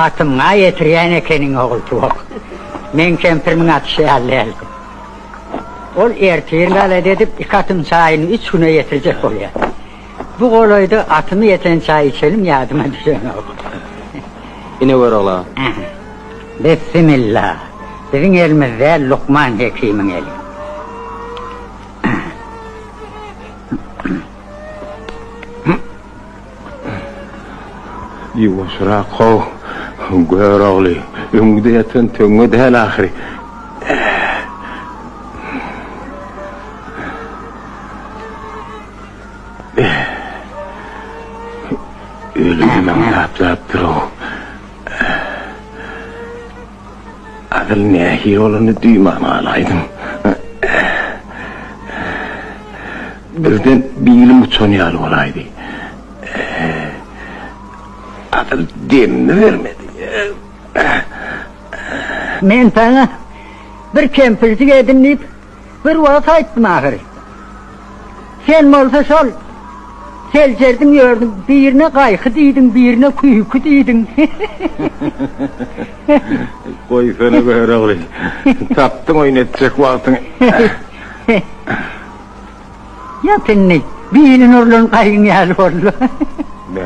atımğa yetiriyen ekenin oğul tuğuk. Men kempirimin atışı hallerdi. Ol ertiğirle dedip iki atım çayını 3 güne yetirecek oluyor. Bu kolaydı atımı yeten çay içelim yardıma düşen oğul. Yine var ola. Bismillah. Bizim elimizde Lokman Hekim'in eli. Yuvasıra kov, gör oğlu, ümgüde yatın tüngü del ahiri. Ölümden laptır o. Adıl nehi olanı duyman alaydım. Birden bir ilim uçonyal olaydı. Adıl demini vermedi. Men sana bir kempircik edinleyip bir vaat ayttım ahiri. Sen olsa sol. Selcerdim gördüm, birine kaykı diydin, birine kuyuku diydin. Koy sana gör oğlu. Taptın oynatacak vaktini. Ya pinnik, birinin orlun kayın yal oldu. Be.